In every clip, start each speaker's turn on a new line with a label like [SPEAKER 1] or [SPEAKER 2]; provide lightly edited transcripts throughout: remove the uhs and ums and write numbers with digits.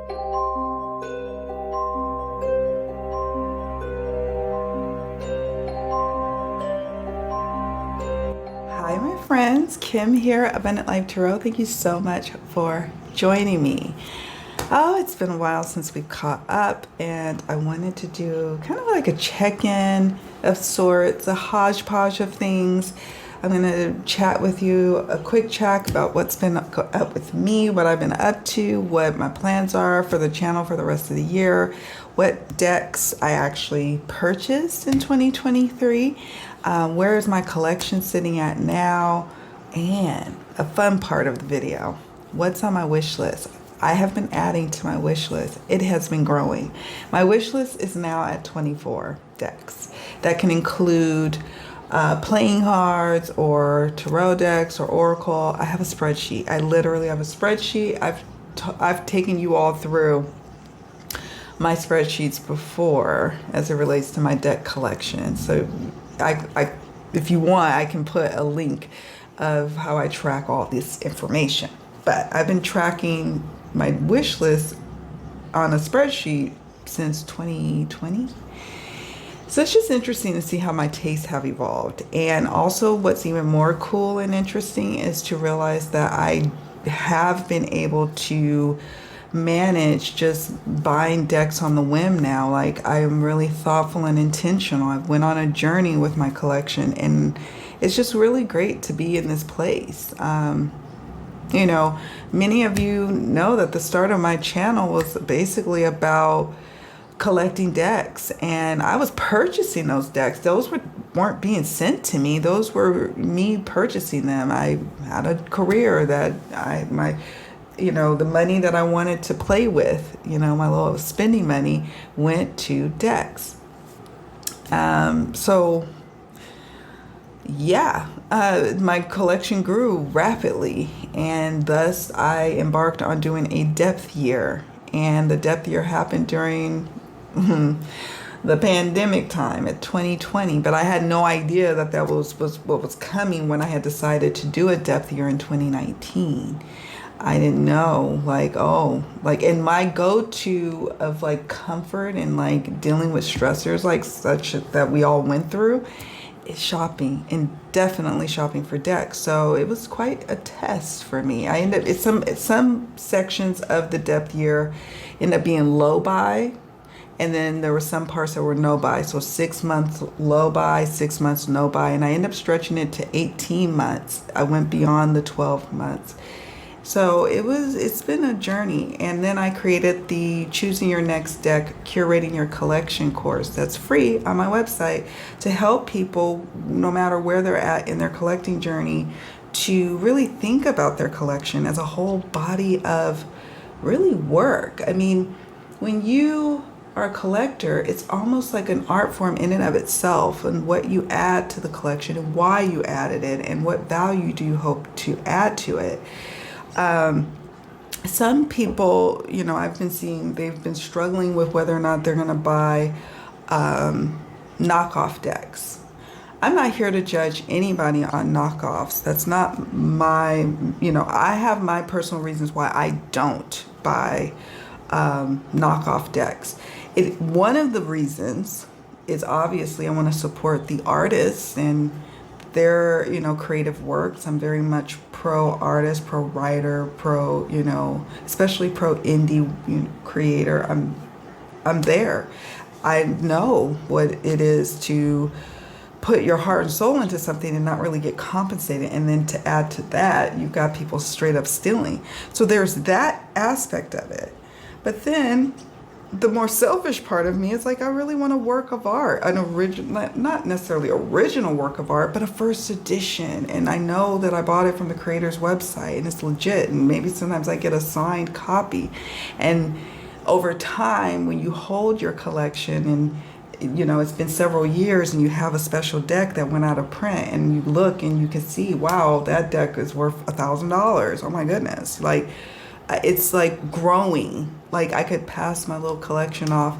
[SPEAKER 1] Hi, my friends. Kim here, Abundant Life Tarot. Thank you so much for joining me. Oh, it's been a while since we caught up, and I wanted to do kind of like a check-in of sorts, a hodgepodge of things. I'm going to chat with you, a quick chat about what's been up with me, what I've been up to, what my plans are for the channel for the rest of the year, what decks I actually purchased in 2023, where is my collection sitting at now, and a fun part of the video, what's on my wish list. I have been adding to my wish list. It has been growing. My wish list is now at 24 decks. That can include playing cards or tarot decks or oracle. I have a spreadsheet. I literally have a spreadsheet. I've taken you all through my spreadsheets before as it relates to my deck collection. So if you want, I can put a link of how I track all this information. But I've been tracking my wish list on a spreadsheet since 2020. So it's just interesting to see how my tastes have evolved. And also what's even more cool and interesting is to realize that I have been able to manage just buying decks on the whim now. Like, I am really thoughtful and intentional. I went on a journey with my collection, and it's just really great to be in this place. You know, many of you know that the start of my channel was basically about collecting decks, and I was purchasing those decks. Those weren't being sent to me. Those were me purchasing them. I had a career that the money that I wanted to play with, my little spending money went to decks. So yeah, my collection grew rapidly, and thus I embarked on doing a depth year. And the depth year happened during the pandemic time at 2020, but I had no idea that was what was coming when I had decided to do a depth year in 2019. I didn't know, and my go-to of comfort and dealing with stressors such that we all went through is shopping, and definitely shopping for decks. So it was quite a test for me. I ended up some sections of the depth year ended up being low buy, and then there were some parts that were no buy. So 6 months low buy, 6 months no buy, and I ended up stretching it to 18 months. I went beyond the 12 months. So it's been a journey. And then I created the Choosing Your Next Deck, Curating Your Collection course that's free on my website to help people, no matter where they're at in their collecting journey, to really think about their collection as a whole body of really work. I mean, when you are a collector, it's almost like an art form in and of itself, and what you add to the collection and why you added it and what value do you hope to add to it. Some people, I've been seeing, they've been struggling with whether or not they're going to buy knockoff decks. I'm not here to judge anybody on knockoffs. That's not my, I have my personal reasons why I don't buy knockoff decks. One of the reasons is obviously I want to support the artists and their, creative works. I'm very much pro artist, pro writer, pro, especially pro indie creator. I'm there. I know what it is to put your heart and soul into something and not really get compensated. And then to add to that, you've got people straight up stealing. So there's that aspect of it. But then the more selfish part of me is I really want a work of art, an original, not necessarily original work of art, but a first edition. And I know that I bought it from the creator's website and it's legit. And maybe sometimes I get a signed copy. And over time, when you hold your collection and it's been several years and you have a special deck that went out of print and you look and you can see, wow, that deck is worth $1,000. Oh my goodness. It's growing. I could pass my little collection off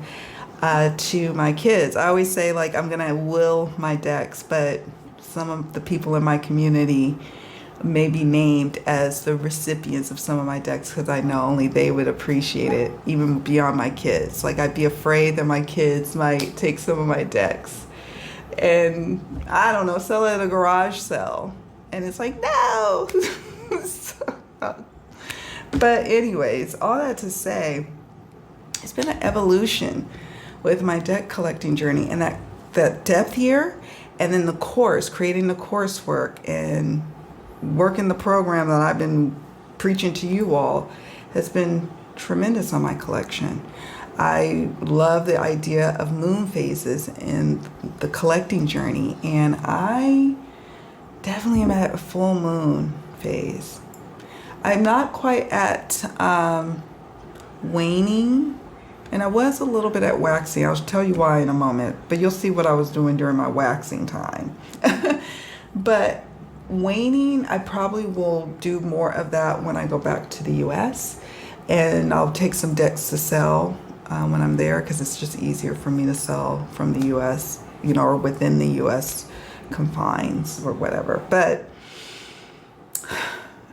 [SPEAKER 1] to my kids. I always say I'm gonna will my decks, but some of the people in my community maybe named as the recipients of some of my decks, because I know only they would appreciate it, even beyond my kids. Like, I'd be afraid that my kids might take some of my decks and, I don't know, sell it at a garage sale. And it's like, no. So, but anyways, all that to say, it's been an evolution with my deck collecting journey, and that depth here, and then the course, creating the coursework and working the program that I've been preaching to you all has been tremendous on my collection. I love the idea of moon phases in the collecting journey, and I definitely am at a full moon phase. I'm not quite at waning, and I was a little bit at waxing. I'll tell you why in a moment, but you'll see what I was doing during my waxing time. But waning, I probably will do more of that when I go back to the US, and I'll take some decks to sell when I'm there, because it's just easier for me to sell from the US, or within the US confines or whatever. But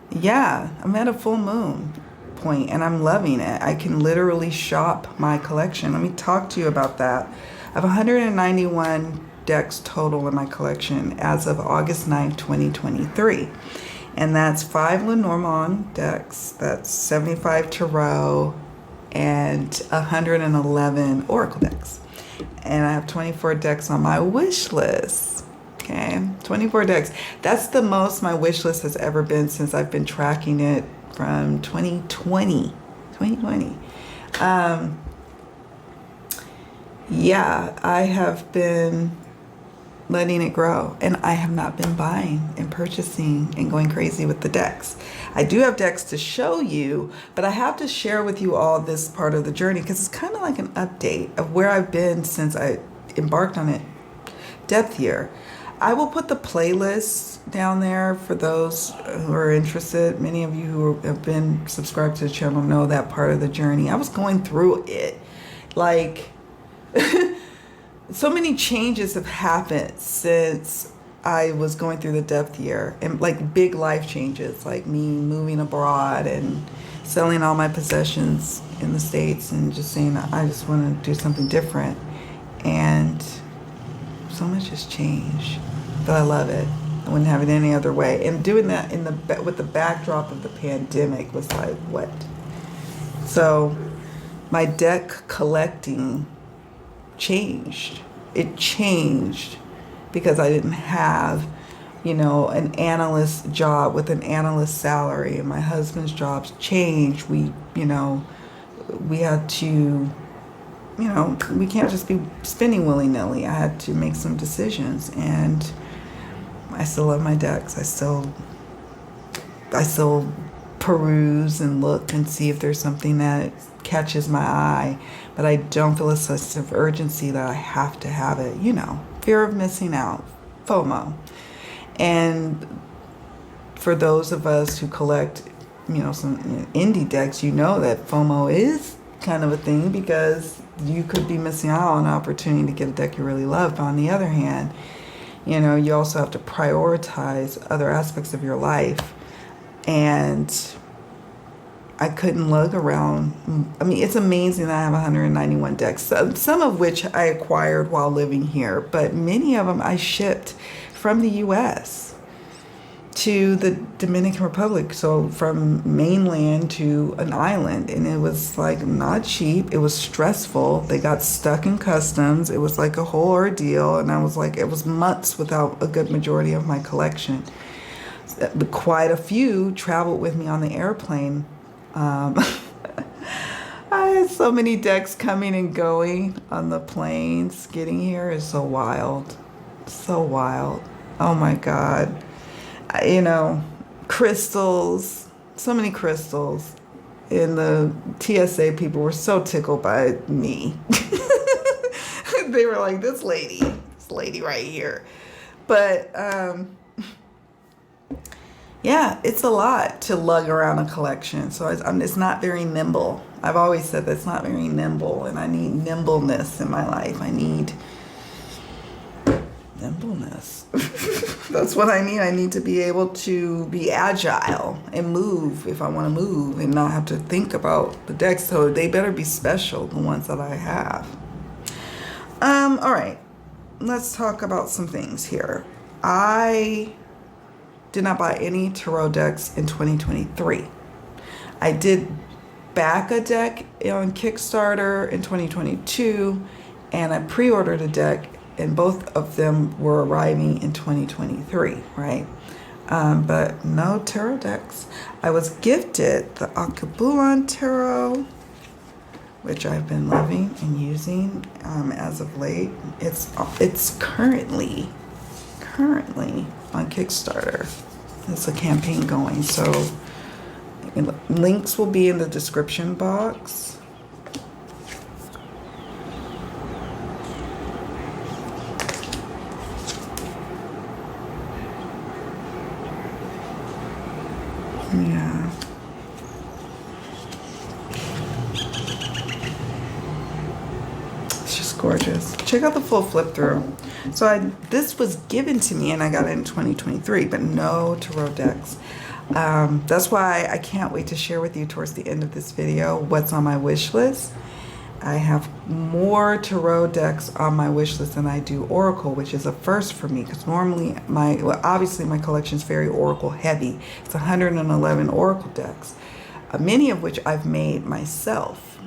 [SPEAKER 1] yeah, I'm at a full moon point and I'm loving it. I can literally shop my collection. Let me talk to you about that. I have 191 decks total in my collection as of August 9th, 2023. And that's 5 Lenormand decks, that's 75 Tarot, and 111 Oracle decks. And I have 24 decks on my wish list. Okay, 24 decks. That's the most my wish list has ever been since I've been tracking it from 2020. Yeah, I have been letting it grow, and I have not been buying and purchasing and going crazy with the decks. I do have decks to show you, but I have to share with you all this part of the journey because it's kind of like an update of where I've been since I embarked on it depth year. I will put the playlist down there for those who are interested. Many of you who have been subscribed to the channel know that part of the journey. I was going through it. Like, so many changes have happened since I was going through the depth year, and like big life changes, like me moving abroad and selling all my possessions in the States and just saying, I just want to do something different. And so much has changed, but I love it. I wouldn't have it any other way. And doing that with the backdrop of the pandemic was like, what? So my deck collecting changed. It changed because I didn't have, an analyst job with an analyst salary, and my husband's jobs changed. We had to, we can't just be spending willy-nilly. I had to make some decisions, and I still love my decks. I still peruse and look and see if there's something that catches my eye, but I don't feel a sense of urgency that I have to have it. Fear of missing out, FOMO. And for those of us who collect, some indie decks, that FOMO is kind of a thing because you could be missing out on an opportunity to get a deck you really love. But on the other hand, you also have to prioritize other aspects of your life. And I couldn't lug around. I mean, it's amazing that I have 191 decks, some of which I acquired while living here, but many of them I shipped from the U.S. to the Dominican Republic, so from mainland to an island, and it was like not cheap. It was stressful. They got stuck in customs. It was like a whole ordeal, and I was like, it was months without a good majority of my collection. Quite a few traveled with me on the airplane. I had so many decks coming and going on the planes. Getting here is so wild. So wild. Oh my God. Crystals. So many crystals. And the TSA people were so tickled by me. They were like, this lady right here. But, yeah, it's a lot to lug around a collection. So it's not very nimble. I've always said that's not very nimble, and I need nimbleness in my life. I need nimbleness. agileness. That's what I need. I need to be able to be agile and move if I want to move and not have to think about the decks. So they better be special, the ones that I have. All right, let's talk about some things here. I did not buy any tarot decks in 2023. I did back a deck on Kickstarter in 2022, and I pre-ordered a deck, and both of them were arriving in 2023, right? But no tarot decks. I was gifted the Alkebulan Tarot, which I've been loving and using as of late. It's currently on Kickstarter. It's a campaign going, so links will be in the description box. Yeah. It's just gorgeous. Check out the full flip through. So this was given to me and I got it in 2023, but no tarot decks. That's why I can't wait to share with you towards the end of this video what's on my wish list. I have more tarot decks on my wish list than I do Oracle, which is a first for me because normally obviously my collection is very Oracle heavy. It's 111 Oracle decks, many of which I've made myself.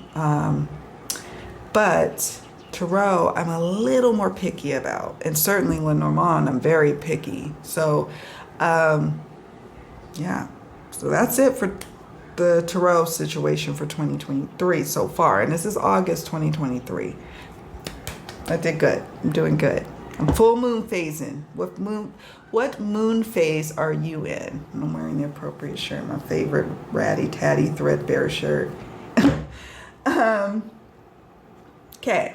[SPEAKER 1] But tarot, I'm a little more picky about, and certainly Lenormand, I'm very picky. So, yeah. So that's it for the tarot situation for 2023 so far, and this is August 2023. I did good. I'm doing good. I'm full moon phasing. What moon phase are you in? I'm wearing the appropriate shirt, my favorite ratty tatty threadbare shirt. Okay.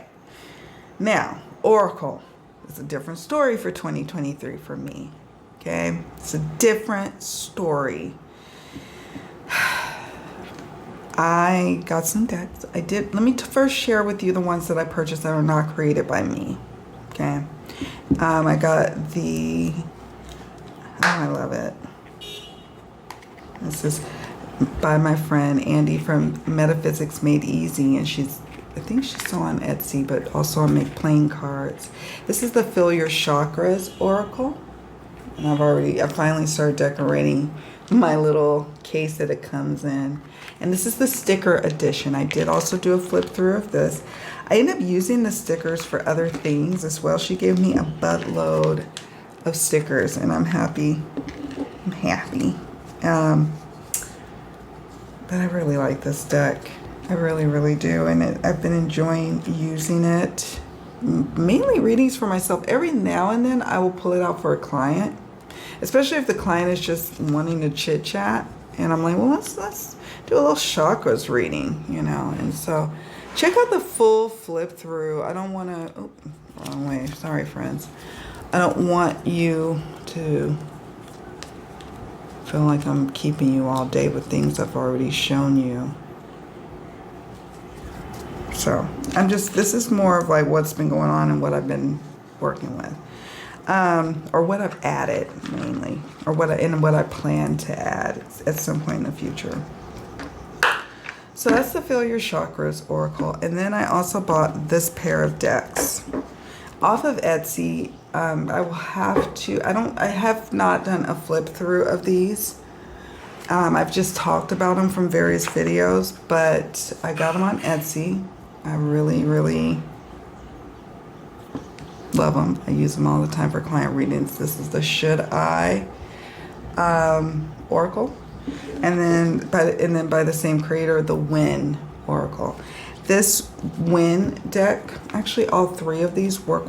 [SPEAKER 1] Now, Oracle is a different story for 2023 for me. Okay? It's a different story. I got some decks. Let me first share with you the ones that I purchased that are not created by me. Okay? I got I love it. This is by my friend Andy from Metaphysics Made Easy, and I think she's still on Etsy, but also on Make Playing Cards. This is the Fill Your Chakras Oracle. And I finally started decorating my little case that it comes in. And this is the sticker edition. I did also do a flip through of this. I ended up using the stickers for other things as well. She gave me a buttload of stickers, and I'm happy. I'm happy. But I really like this deck. I really, really do. And I've been enjoying using it. Mainly readings for myself. Every now and then I will pull it out for a client, especially if the client is just wanting to chit chat. And I'm like, well, let's do a little chakras reading, you know. And so check out the full flip through. I don't want to, oh, wrong way. Sorry, friends. I don't want you to feel like I'm keeping you all day with things I've already shown you. So this is more of like what's been going on and what I've been working with. Or what I've added mainly, or what I plan to add at some point in the future. So that's the Fill Your Chakras Oracle. And then I also bought this pair of decks off of Etsy. I have not done a flip through of these. I've just talked about them from various videos, but I got them on Etsy. I really, really love them. I use them all the time for client readings. This is the Should I Oracle, and then by the same creator, the Win Oracle. This Win deck, actually, all three of these work.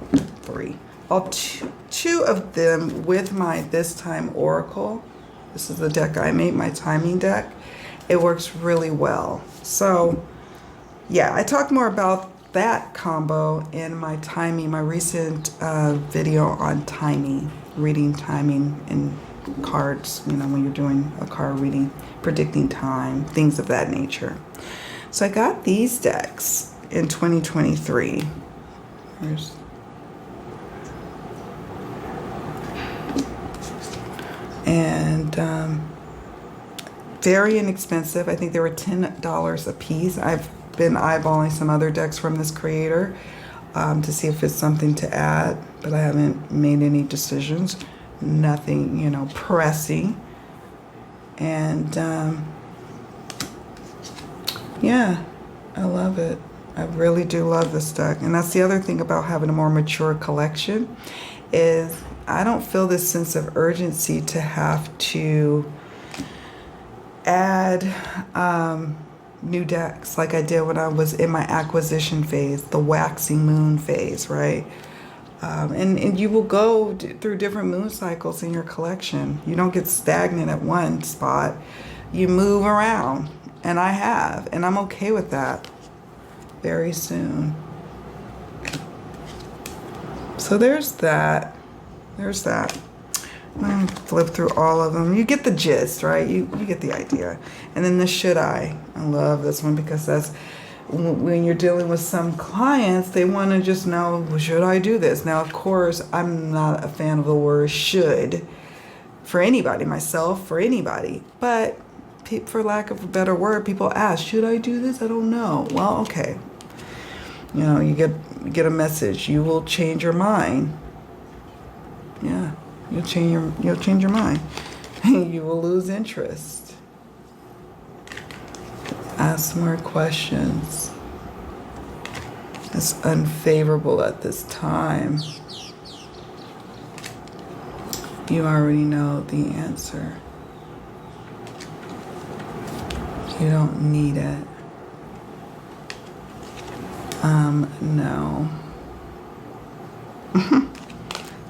[SPEAKER 1] Two of them with my This Time Oracle. This is the deck I made, my timing deck. It works really well. So, yeah, I talk more about that combo in my recent video on timing, reading timing in cards, you know, when you're doing a card reading, predicting time, things of that nature. So I got these decks in 2023. and very inexpensive. I think they were $10 a piece. I've been eyeballing some other decks from this creator to see if it's something to add, but I haven't made any decisions. Nothing, you know, pressing. And yeah, I love it. I really do love this deck. And that's the other thing about having a more mature collection, is I don't feel this sense of urgency to have to add new decks like I did when I was in my acquisition phase, the waxing moon phase, right? And you will go through different moon cycles in your collection. You don't get stagnant at one spot. You move around, and I have, and I'm okay with that very soon. So there's that. There's that. I'm gonna flip through all of them. You get the gist, right? You get the idea. And then the should I love this one, because that's when you're dealing with some clients, they want to just know, well, should I do this? Now, of course, I'm not a fan of the word should for anybody, myself, for anybody. But for lack of a better word, people ask, should I do this? I don't know. Well, okay. You know, you get a message. You will change your mind. Yeah, you'll change your mind. You will lose interest. Ask more questions. It's unfavorable at this time. You already know the answer. You don't need it. No.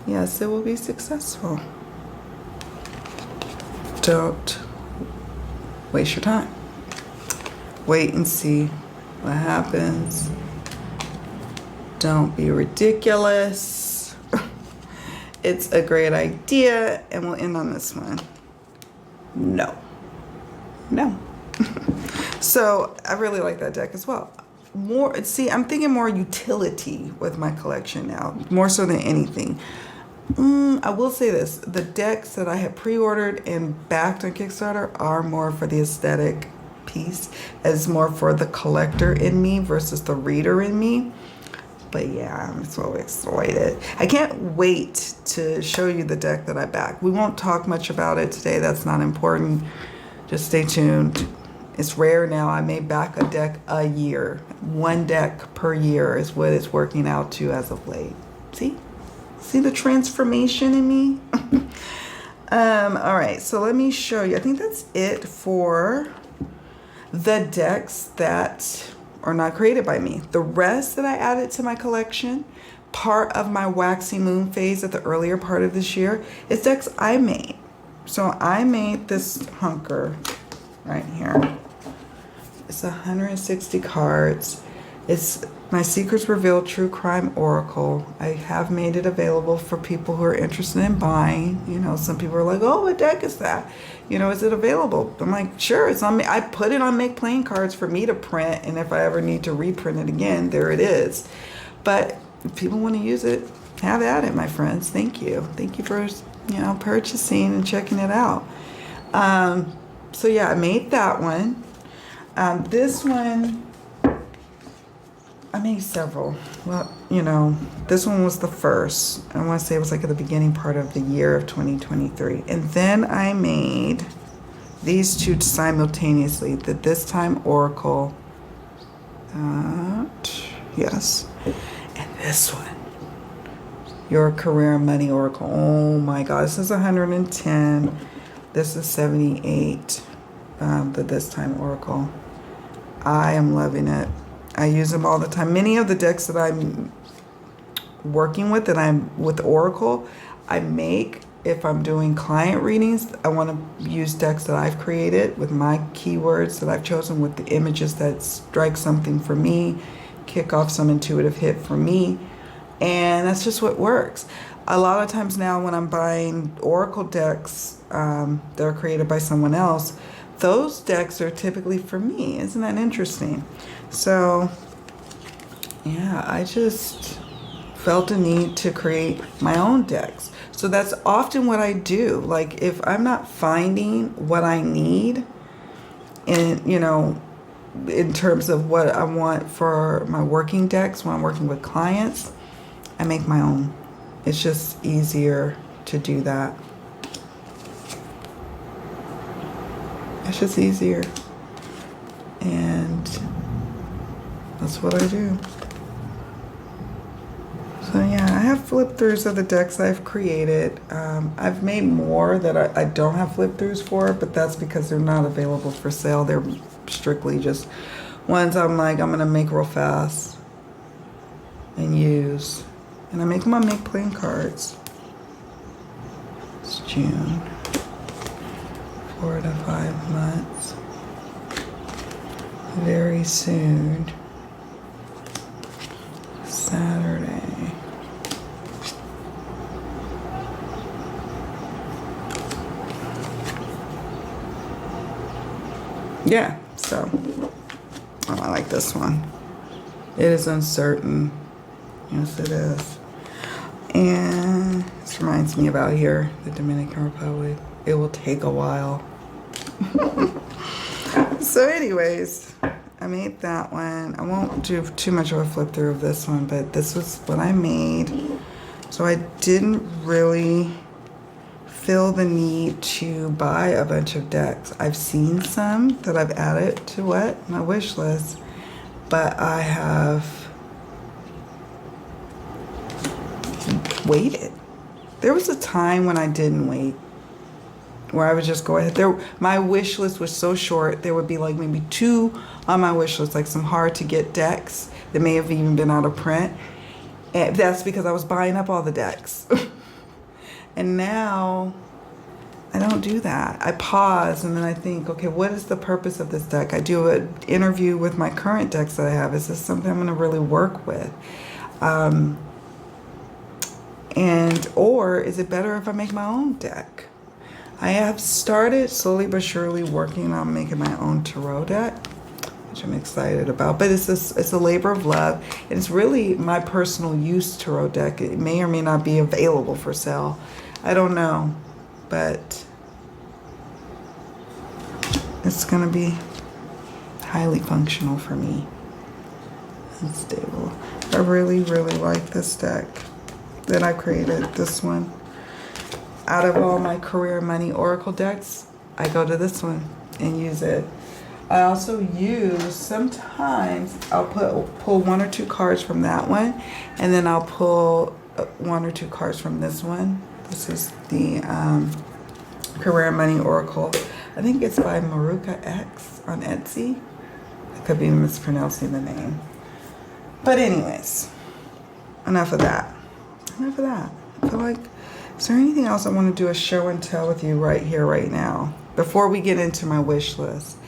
[SPEAKER 1] Yes, it will be successful. Don't waste your time. Wait and see what happens. Don't be ridiculous. It's a great idea, and we'll end on this one. No. No. So I really like that deck as well. I'm thinking more utility with my collection now, more so than anything. I will say this, the decks that I have pre-ordered and backed on Kickstarter are more for the aesthetic piece, as more for the collector in me versus the reader in me. But yeah, I'm so excited. I can't wait to show you the deck that I backed. We won't talk much about it today. That's not important. Just stay tuned. It's rare now. I may back a deck a year. One deck per year is what it's working out to as of late. See? See the transformation in me? All right, so let me show you. I think that's it for the decks that are not created by me. The rest that I added to my collection, part of my waxing moon phase at the earlier part of this year, is decks I made. So I made this hunker right here. It's 160 cards. It's my Secrets Revealed True Crime Oracle. I have made it available for people who are interested in buying. You know, some people are like, oh, what deck is that? You know, is it available? I'm like, sure, it's on me. I put it on Make Plain cards for me to print, and if I ever need to reprint it again, there it is. But if people want to use it, have at it, my friends. Thank you. Thank you for, you know, purchasing and checking it out. So yeah, I made that one. This one, I made several. Well, you know, this one was the first. I want to say it was like at the beginning part of the year of 2023. And then I made these two simultaneously. The This Time Oracle. Yes. And this one. Your Career and Money Oracle. Oh my God. This is 110. This is 78. The This Time Oracle. I am loving it. I use them all the time. Many of the decks that I'm working with, that I'm with Oracle, I make, if I'm doing client readings, I want to use decks that I've created with my keywords that I've chosen, with the images that strike something for me, kick off some intuitive hit for me. And that's just what works. A lot of times now when I'm buying Oracle decks that are created by someone else, those decks are typically for me. Isn't that interesting? So, yeah, I just felt a need to create my own decks. So that's often what I do. Like if I'm not finding what I need in, you know, in terms of what I want for my working decks when I'm working with clients, I make my own. It's just easier to do that. It's just easier. And that's what I do. So yeah, I have flip throughs of the decks I've created. I've made more that I don't have flip throughs for, but that's because they're not available for sale. They're strictly just ones I'm like, I'm gonna make real fast and use. And I make them on Make Playing cards. It's June. 4 to 5 months. Very soon. Saturday. Yeah, so I like this one. It is uncertain. Yes, it is. And this reminds me about here, the Dominican Republic. It will take a while. So anyways, I made that one. I won't do too much of a flip through of this one, but this was what I made. So I didn't really feel the need to buy a bunch of decks. I've seen some that I've added to what? My wish list. But I have waited. There was a time when I didn't wait, where I would just go ahead. My wish list was so short, there would be like maybe 2 on my wish list, like some hard to get decks that may have even been out of print. And that's because I was buying up all the decks. And now I don't do that. I pause and then I think, okay, what is the purpose of this deck? I do an interview with my current decks that I have. Is this something I'm going to really work with? Or is it better if I make my own deck? I have started slowly but surely working on making my own tarot deck, which I'm excited about. But it's a labor of love. And it's really my personal use tarot deck. It may or may not be available for sale. I don't know. But it's going to be highly functional for me and stable. I really, really like this deck that I created, this one. Out of all my career money oracle decks, I go to this one and use it. I also use, sometimes I'll pull 1 or 2 cards from that one, and then I'll pull 1 or 2 cards from this one. This is the Career Money Oracle. I think it's by Maruka X on Etsy. I could be mispronouncing the name. But anyways, enough of that. Enough of that. I feel like, is there anything else I want to do a show and tell with you right here, right now, before we get into my wish list?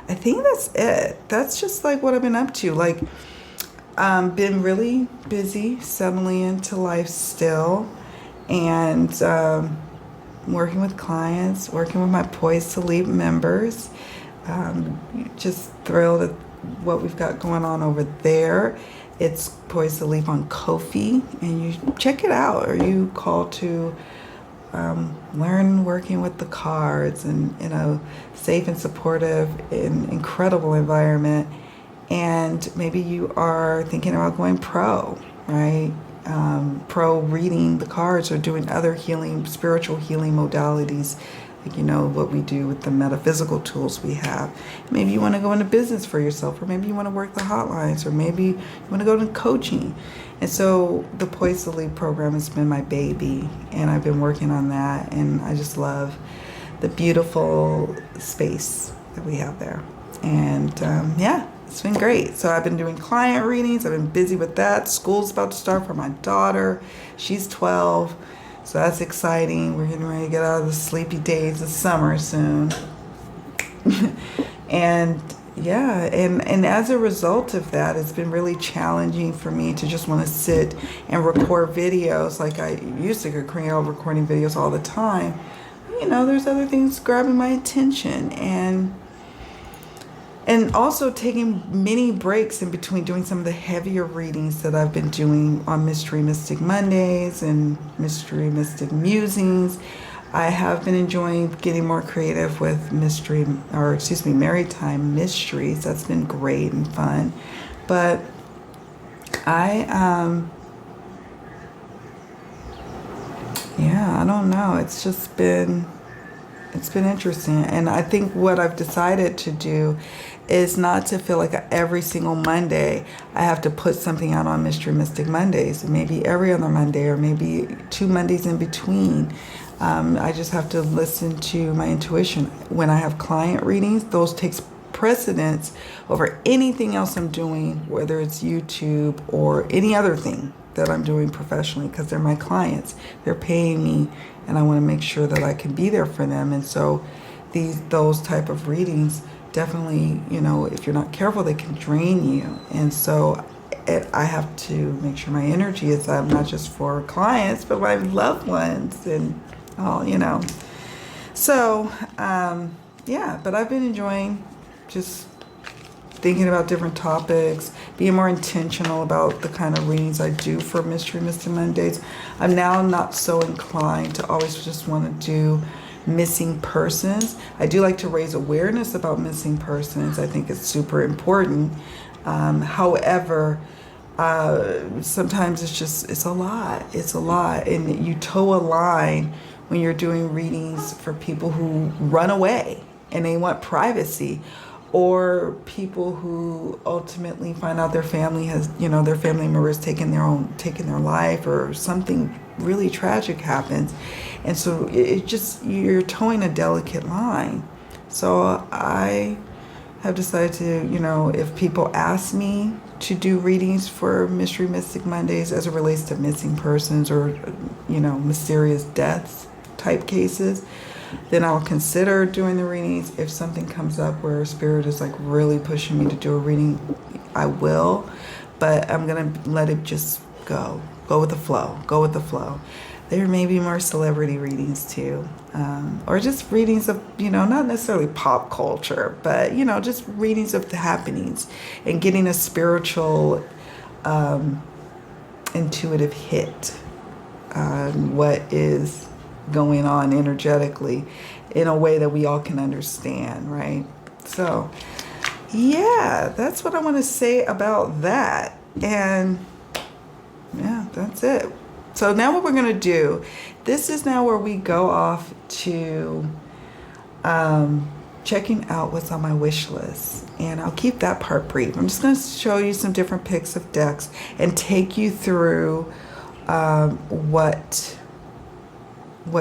[SPEAKER 1] I think that's it. That's just like what I've been up to. Like, been really busy settling into life still. And working with clients, working with my Poised to Leap members. Just thrilled at what we've got going on over there. It's Poised to Leap on Ko-fi, and you check it out. Are you called to learn working with the cards and in a safe and supportive and incredible environment? And maybe you are thinking about going pro, right? Pro reading the cards or doing other healing, spiritual healing modalities, like, you know, what we do with the metaphysical tools we have. Maybe you want to go into business for yourself, or maybe you want to work the hotlines, or maybe you want to go to coaching. And so the Poised to Leap program has been my baby, and I've been working on that, and I just love the beautiful space that we have there. And yeah, it's been great. So I've been doing client readings. I've been busy with that. School's about to start for my daughter. She's 12. So that's exciting. We're getting ready to get out of the sleepy days of summer soon. And yeah, and as a result of that, it's been really challenging for me to just want to sit and record videos. Like I used to create recording videos all the time. You know, there's other things grabbing my attention, and And also taking mini breaks in between doing some of the heavier readings that I've been doing on Mystery Mystic Mondays and Mystery Mystic Musings. I have been enjoying getting more creative with Maritime Mysteries. That's been great and fun. But I don't know. It's been interesting. And I think what I've decided to do is not to feel like every single Monday I have to put something out on Mystery Mystic Mondays. Maybe every other Monday, or maybe 2 Mondays in between. I just have to listen to my intuition. When I have client readings, those takes precedence over anything else I'm doing, whether it's YouTube or any other thing that I'm doing professionally, because they're my clients. They're paying me, and I want to make sure that I can be there for them. And so those type of readings definitely, if you're not careful, they can drain you. And so I have to make sure my energy is up, not just for clients, but my loved ones and all, So, but I've been enjoying just thinking about different topics, being more intentional about the kind of readings I do for Mystery Mystic Mondays. I'm now not so inclined to always just want to do missing persons. I do like to raise awareness about missing persons. I think it's super important. However, sometimes it's a lot. It's a lot. And you toe a line when you're doing readings for people who run away and they want privacy, or people who ultimately find out their family has, their family member has taken their life, or something really tragic happens. And so you're towing a delicate line. So I have decided to, if people ask me to do readings for Mystery Mystic Mondays as it relates to missing persons or, mysterious deaths type cases, then I'll consider doing the readings. If something comes up where Spirit is like really pushing me to do a reading, I will. But I'm going to let it just go. Go with the flow. There may be more celebrity readings too. Or just readings of, not necessarily pop culture, but, just readings of the happenings and getting a spiritual, intuitive hit on what is going on energetically in a way that we all can understand, right? So, yeah, that's what I want to say about that. And yeah, that's it. So now what we're going to do, this is now where we go off to checking out what's on my wish list. And I'll keep that part brief. I'm just going to show you some different picks of decks and take you through what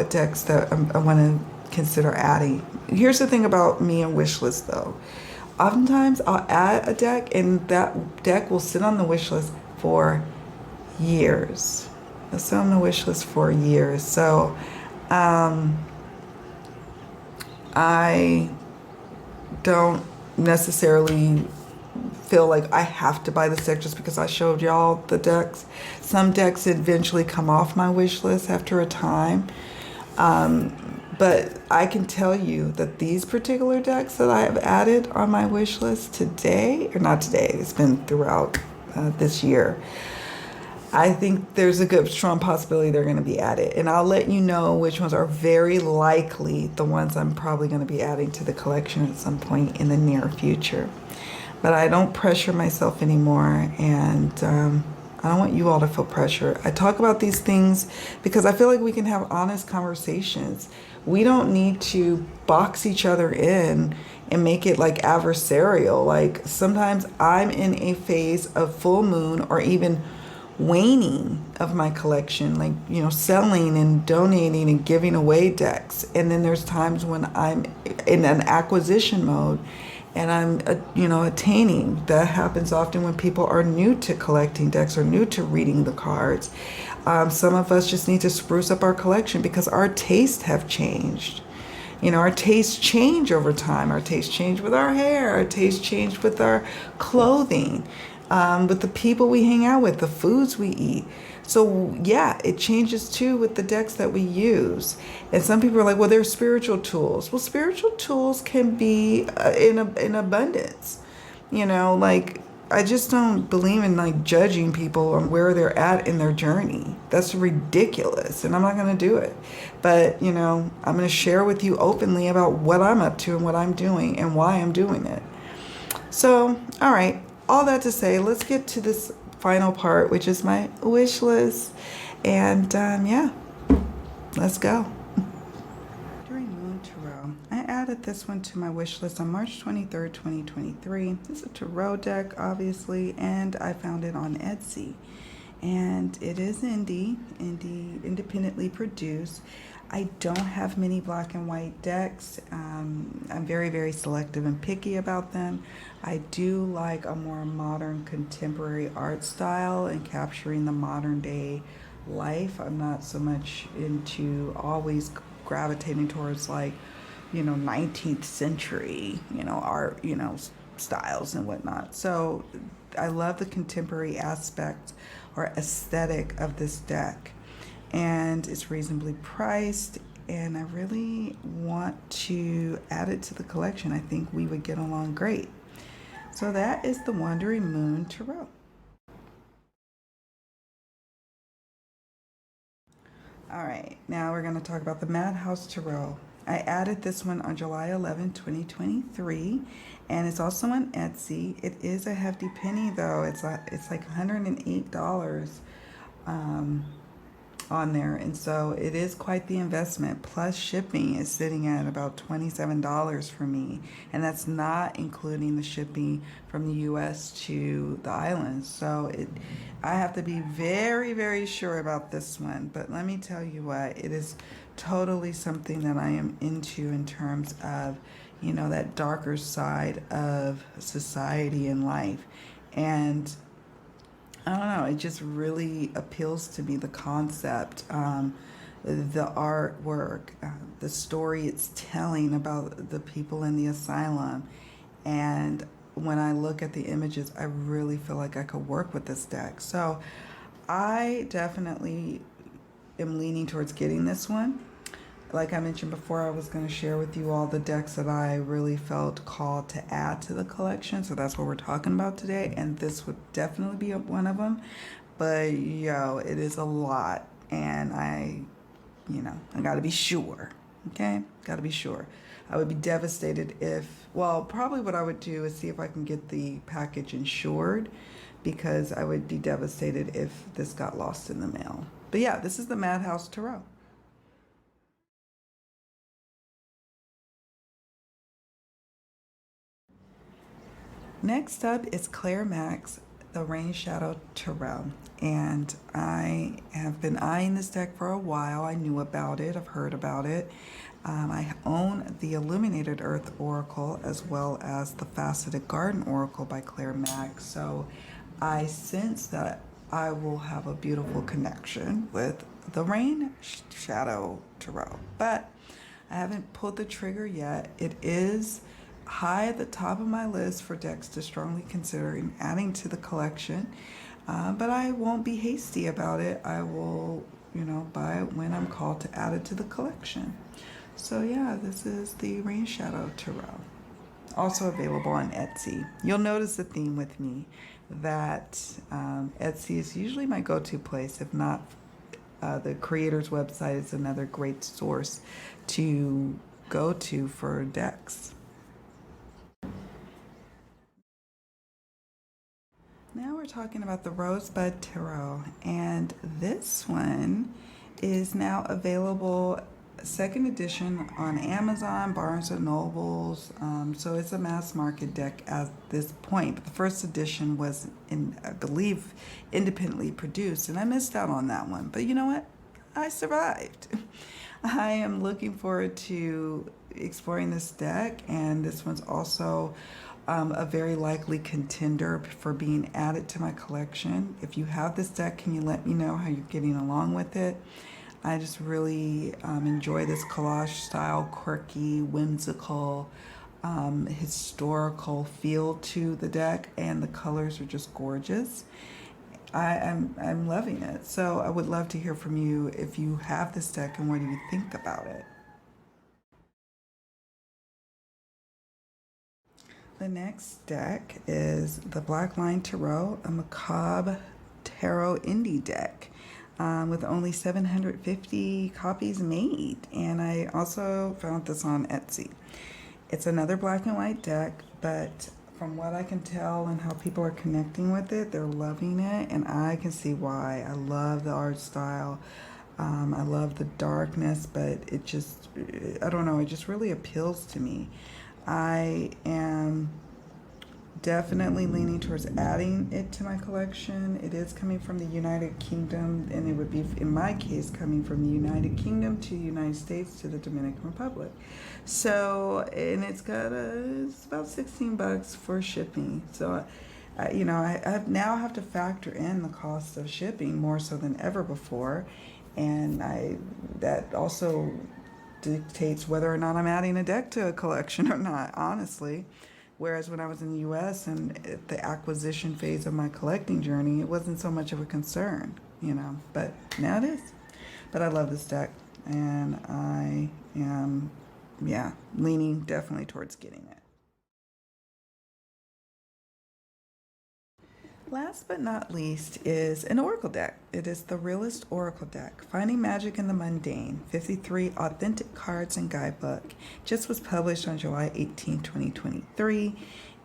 [SPEAKER 1] decks that I want to consider adding. Here's the thing about me and wish list though. Oftentimes I'll add a deck and that deck will sit on the wish list for years. It'll sit on the wish list for years. So I don't necessarily feel like I have to buy this deck just because I showed y'all the decks. Some decks eventually come off my wish list after a time. But I can tell you that these particular decks that I have added on my wish list today, or not today, it's been throughout this year, I think there's a good, strong possibility they're going to be added. And I'll let you know which ones are very likely the ones I'm probably going to be adding to the collection at some point in the near future. But I don't pressure myself anymore, and I don't want you all to feel pressure. I talk about these things because I feel like we can have honest conversations. We don't need to box each other in and make it like adversarial. Like sometimes I'm in a phase of full moon or even waning of my collection, like, selling and donating and giving away decks. And then there's times when I'm in an acquisition mode and I'm, attaining. That happens often when people are new to collecting decks or new to reading the cards. Some of us just need to spruce up our collection because our tastes have changed. Our tastes change over time. Our tastes change with our hair. Our tastes change with our clothing, with the people we hang out with, the foods we eat. So yeah, it changes too with the decks that we use. And some people are like, well, they're spiritual tools. Well, spiritual tools can be in abundance. Like I just don't believe in like judging people on where they're at in their journey. That's ridiculous, and I'm not going to do it. But, I'm going to share with you openly about what I'm up to and what I'm doing and why I'm doing it. So, all right, all that to say, let's get to this final part, which is my wish list. And yeah, let's go. During Moon Tarot, I added this one to my wish list on March 23rd, 2023. This is a tarot deck, obviously, and I found it on Etsy. And it is independently produced. I don't have many black and white decks. I'm very, very selective and picky about them. I do like a more modern contemporary art style and capturing the modern day life. I'm not so much into always gravitating towards like, 19th century, art, styles and whatnot. So I love the contemporary aspect or aesthetic of this deck, and it's reasonably priced, and I really want to add it to the collection. I think we would get along great. So that is the Wandering Moon Tarot. All right, now we're going to talk about the Madhouse Tarot. I added this one on July 11, 2023, and it's also on Etsy. It is a hefty penny though. It's like $108 on there, and so it is quite the investment. Plus shipping is sitting at about $27 for me, and that's not including the shipping from the US to the islands. So I have to be very, very sure about this one. But let me tell you what, it is totally something that I am into in terms of, that darker side of society and life. And I don't know, it just really appeals to me, the concept, the artwork, the story it's telling about the people in the asylum. And when I look at the images, I really feel like I could work with this deck. So I definitely am leaning towards getting this one. Like I mentioned before, I was going to share with you all the decks that I really felt called to add to the collection. So that's what we're talking about today. And this would definitely be one of them. But, it is a lot. And I got to be sure. Okay? Got to be sure. I would be devastated probably what I would do is see if I can get the package insured, because I would be devastated if this got lost in the mail. But yeah, this is the Madhouse Tarot. Next up is Claire Mack's The Rain Shadow Tarot, and I have been eyeing this deck for a while. I knew about it, I've heard about it. I own the Illuminated Earth Oracle as well as the Faceted Garden Oracle by Claire Mack, so I sense that I will have a beautiful connection with the Rain Shadow Tarot, but I haven't pulled the trigger yet. It is high at the top of my list for decks to strongly consider adding to the collection, but I won't be hasty about it. I will, buy it when I'm called to add it to the collection. So yeah, this is the Rain Shadow Tarot, also available on Etsy. You'll notice the theme with me that Etsy is usually my go-to place. If not, the creator's website is another great source to go to for decks. Now we're talking about the Rosebud Tarot, and this one is now available, second edition, on Amazon, Barnes & Nobles, so it's a mass market deck at this point. But the first edition was, I believe, independently produced, and I missed out on that one. But you know what? I survived. I am looking forward to exploring this deck, and this one's also a very likely contender for being added to my collection. If you have this deck, can you let me know how you're getting along with it? I just really enjoy this collage style, quirky, whimsical, historical feel to the deck, and the colors are just gorgeous. I'm loving it. So I would love to hear from you if you have this deck and what do you think about it. The next deck is the Black Line Tarot, a macabre tarot indie deck with only 750 copies made. And I also found this on Etsy. It's another black and white deck, but from what I can tell and how people are connecting with it, they're loving it, and I can see why. I love the art style. I love the darkness, but it just, I don't know, it just really appeals to me. I am definitely leaning towards adding it to my collection. It is coming from the United Kingdom, and it would be, in my case, coming from the United Kingdom to the United States to the Dominican Republic. So, and it's about 16 bucks for shipping. So, you know, I now have to factor in the cost of shipping more so than ever before, and that also dictates whether or not I'm adding a deck to a collection or not, honestly. Whereas when I was in the US and the acquisition phase of my collecting journey, it wasn't so much of a concern, you know, but now it is. But I love this deck, and I am, yeah, leaning definitely towards getting it. Last but not least is an oracle deck. It is the Realist Oracle deck, Finding Magic in the Mundane, 53 Authentic Cards and Guidebook. Just was published on July 18, 2023.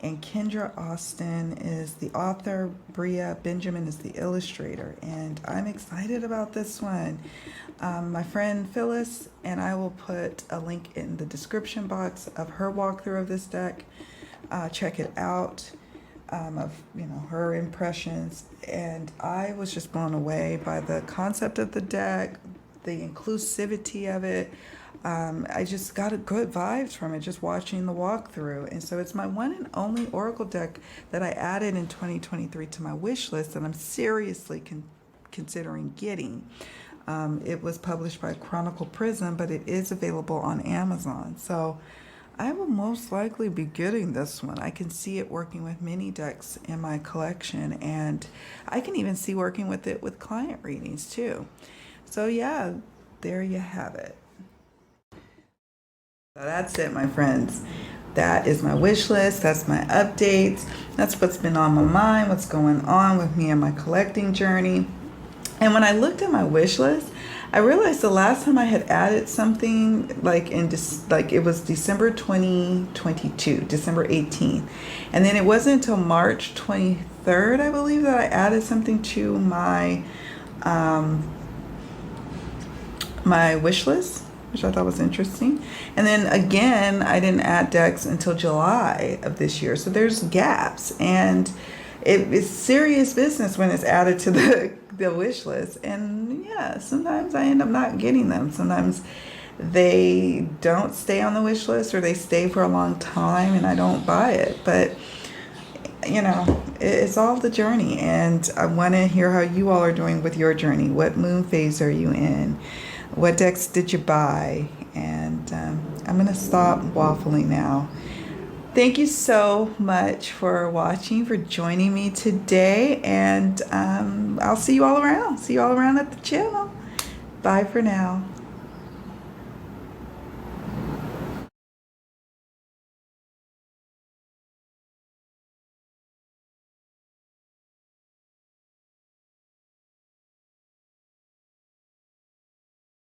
[SPEAKER 1] And Kendra Austin is the author, Bria Benjamin is the illustrator. And I'm excited about this one. My friend Phyllis and I will put a link in the description box of her walkthrough of this deck. Check it out. Of, you know, her impressions, and I was just blown away by the concept of the deck, the inclusivity of it. I just got a good vibes from it just watching the walkthrough, and so it's my one and only oracle deck that I added in 2023 to my wish list, and I'm seriously considering getting. It was published by Chronicle Prism, but it is available on Amazon, so I will most likely be getting this one. I can see it working with mini decks in my collection, and I can even see working with it with client readings too. So yeah, there you have it. So that's it, my friends. That is my wish list. That's my updates. That's what's been on my mind, what's going on with me and my collecting journey. And when I looked at my wish list, I realized the last time I had added something like it was December 2022, December 18th. And then it wasn't until March 23rd, I believe, that I added something to my my wish list, which I thought was interesting. And then again, I didn't add decks until July of this year. So there's gaps, and it's serious business when it's added to the wish list. And yeah, sometimes I end up not getting them. Sometimes they don't stay on the wish list, or they stay for a long time and I don't buy it. But you know, it's all the journey, and I want to hear how you all are doing with your journey. What moon phase are you in? What decks did you buy? And I'm going to stop waffling now. Thank you so much for watching, for joining me today, and I'll see you all around. See you all around at the channel. Bye for now.